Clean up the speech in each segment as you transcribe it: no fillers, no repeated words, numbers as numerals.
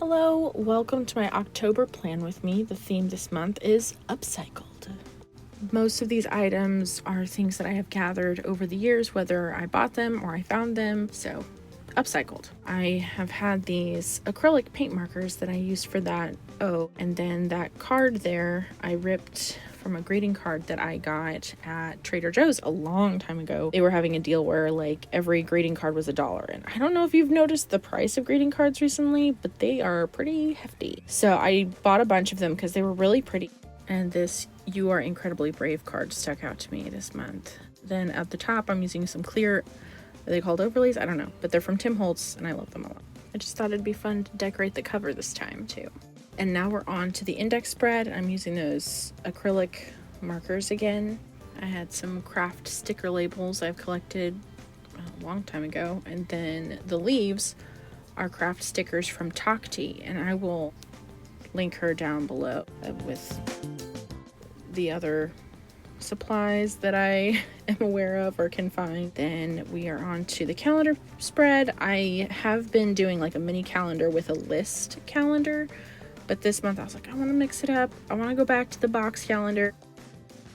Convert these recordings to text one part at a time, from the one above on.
Hello, welcome to my October plan with me. The theme this month is Upcycled. Most of these items are things that I have gathered over the years, whether I bought them or I found them, so upcycled. I have had these acrylic paint markers that I used for that. Oh, and then that card there, I ripped from a greeting card that I got at Trader Joe's a long time ago. They were having a deal where like every greeting card was $1. And I don't know if you've noticed the price of greeting cards recently, but they are pretty hefty. So I bought a bunch of them because they were really pretty. And this "You Are Incredibly Brave" card stuck out to me this month. Then at the top, I'm using some clear, are they called overlays? I don't know, but they're from Tim Holtz and I love them a lot. I just thought it'd be fun to decorate the cover this time too. And now we're on to the index spread. I'm using those acrylic markers again. I had some craft sticker labels I've collected a long time ago. And then the leaves are craft stickers from Takti, and I will link her down below with the other supplies that I am aware of or can find. Then we are on to the calendar spread. I have been doing like a mini calendar with a list calendar, but this month I was like, I want to mix it up. I want to go back to the box calendar,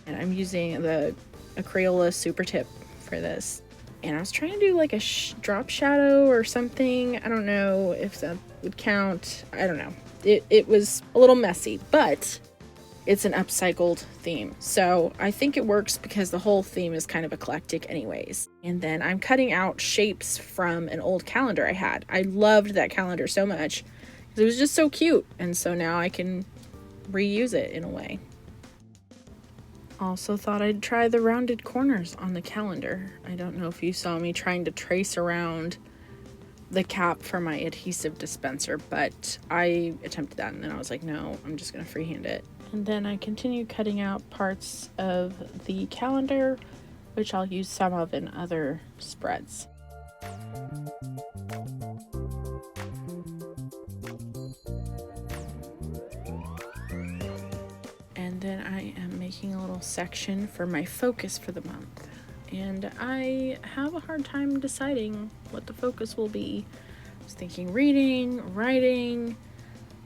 and I'm using the Crayola SuperTip for this. And I was trying to do like a drop shadow or something. I don't know if that would count. I don't know. It was a little messy, but it's an upcycled theme. So I think it works because the whole theme is kind of eclectic anyways. And then I'm cutting out shapes from an old calendar I had. I loved that calendar so much because it was just so cute. And so now I can reuse it in a way. Also thought I'd try the rounded corners on the calendar. I don't know if you saw me trying to trace around the cap for my adhesive dispenser, but I attempted that and then I was like, no, I'm just gonna freehand it. And then I continued cutting out parts of the calendar, which I'll use some of in other spreads. And then I am making a little section for my focus for the month. And I have a hard time deciding what the focus will be. I was thinking reading, writing.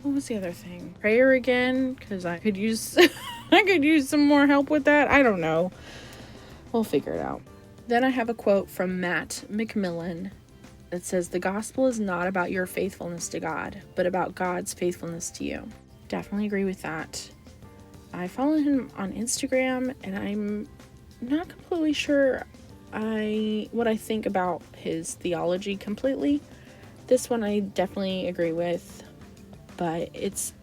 What was the other thing? Prayer again, because I could use some more help with that. I don't know. We'll figure it out. Then I have a quote from Matt McMillan that says, "The gospel is not about your faithfulness to God, but about God's faithfulness to you." Definitely agree with that. I follow him on Instagram, and I'm not completely sure what I think about his theology completely. This one I definitely agree with, but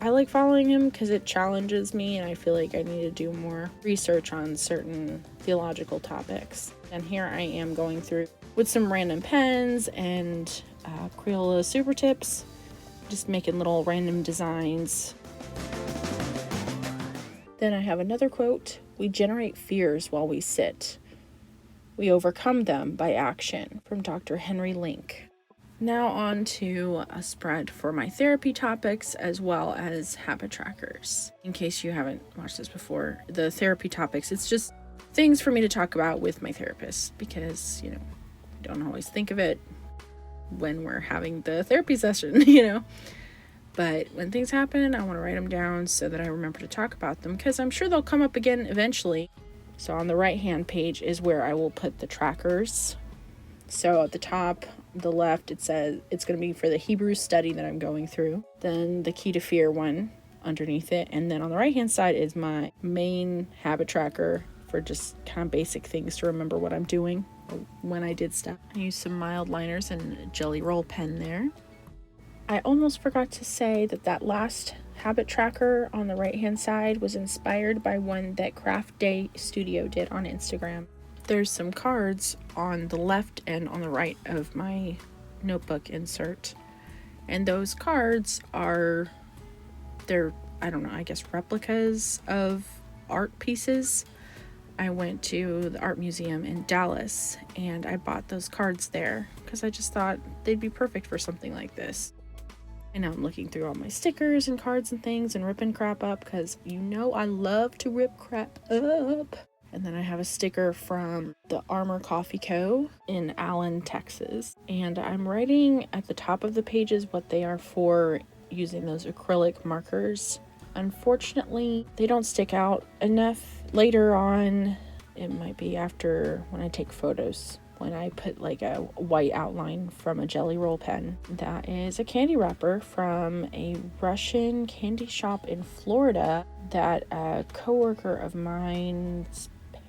I like following him because it challenges me and I feel like I need to do more research on certain theological topics. And here I am going through with some random pens and Crayola SuperTips, just making little random designs. Then I have another quote: "We generate fears while we sit. We overcome them by action," from Dr. Henry Link. Now on to a spread for my therapy topics as well as habit trackers. In case you haven't watched this before, the therapy topics, it's just things for me to talk about with my therapist because, I don't always think of it when we're having the therapy session, But when things happen, I want to write them down so that I remember to talk about them because I'm sure they'll come up again eventually. So on the right-hand page is where I will put the trackers. So at the top, the left, it says it's going to be for the Hebrew study that I'm going through. Then the Key to Fear one underneath it. And then on the right-hand side is my main habit tracker for just kind of basic things to remember what I'm doing or when I did stuff. I used some Mildliners and a Jelly Roll pen there. I almost forgot to say that last habit tracker on the right-hand side was inspired by one that Craft Day Studio did on Instagram. There's some cards on the left and on the right of my notebook insert. And those cards they're replicas of art pieces. I went to the art museum in Dallas and I bought those cards there because I just thought they'd be perfect for something like this. And now I'm looking through all my stickers and cards and things and ripping crap up because I love to rip crap up. And then I have a sticker from the Armor Coffee Co. in Allen, Texas. And I'm writing at the top of the pages what they are for using those acrylic markers. Unfortunately, they don't stick out enough later on. It might be after when I take photos, when I put like a white outline from a Jelly Roll pen. That is a candy wrapper from a Russian candy shop in Florida that a coworker of mine's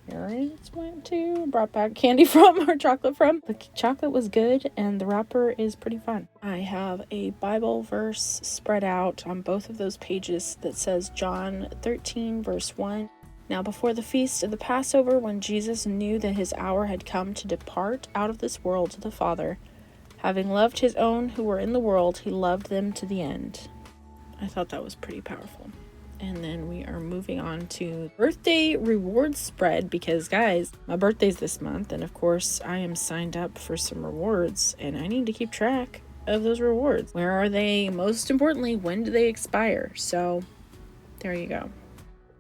parents went to, brought back candy from or chocolate from. The chocolate was good and the wrapper is pretty fun. I have a Bible verse spread out on both of those pages that says John 13 verse 1. Now before the feast of the Passover, when Jesus knew that his hour had come to depart out of this world to the Father, having loved his own who were in the world, he loved them to the end. I thought that was pretty powerful. And then we are moving on to birthday rewards spread, because guys, my birthday's this month, and of course I am signed up for some rewards and I need to keep track of those rewards. Where are they? Most importantly, when do they expire? So there you go.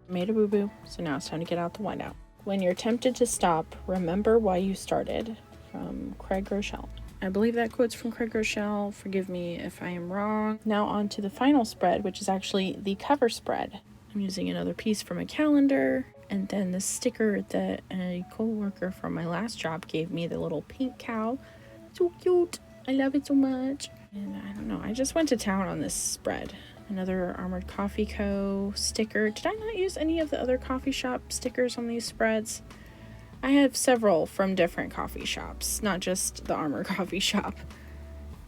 Made a boo-boo, so now it's time to get out the whiteout. When you're tempted to stop, remember why you started, from Craig Rochelle. I believe that quote's from Craig Rochelle. Forgive me if I am wrong. Now on to the final spread, which is actually the cover spread. I'm using another piece from a calendar, and then the sticker that a co-worker from my last job gave me, the little pink cow. So cute. I love it so much. And I don't know, I just went to town on this spread. Another Armored Coffee Co. sticker. Did I not use any of the other coffee shop stickers on these spreads? I have several from different coffee shops, not just the Armor Coffee Shop.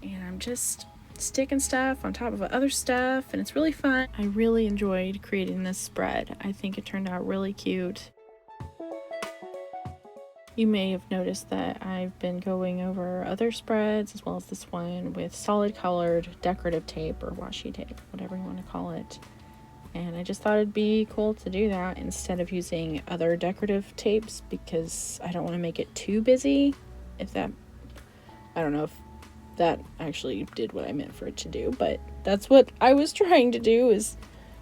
And I'm just sticking stuff on top of other stuff, and it's really fun. I really enjoyed creating this spread. I think it turned out really cute. You may have noticed that I've been going over other spreads as well as this one with solid colored decorative tape or washi tape, whatever you want to call it. And I just thought it'd be cool to do that instead of using other decorative tapes, because I don't want to make it too busy. I don't know if that actually did what I meant for it to do, but that's what I was trying to do, is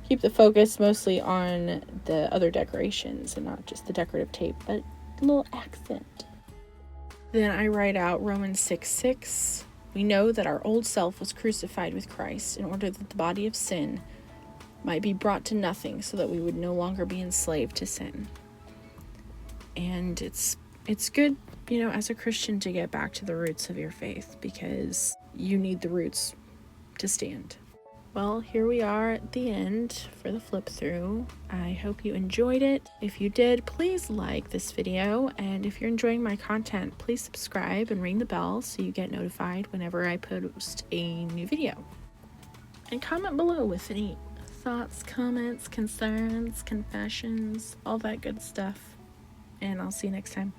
keep the focus mostly on the other decorations and not just the decorative tape, but a little accent. Then I write out Romans 6:6. We know that our old self was crucified with Christ in order that the body of sin might be brought to nothing, so that we would no longer be enslaved to sin. And it's good, as a Christian, to get back to the roots of your faith, because you need the roots to stand. Well, here we are at the end for the flip through. I hope you enjoyed it. If you did, please like this video, and if you're enjoying my content, please subscribe and ring the bell so you get notified whenever I post a new video. And comment below with any thoughts, comments, concerns, confessions, all that good stuff. And I'll see you next time.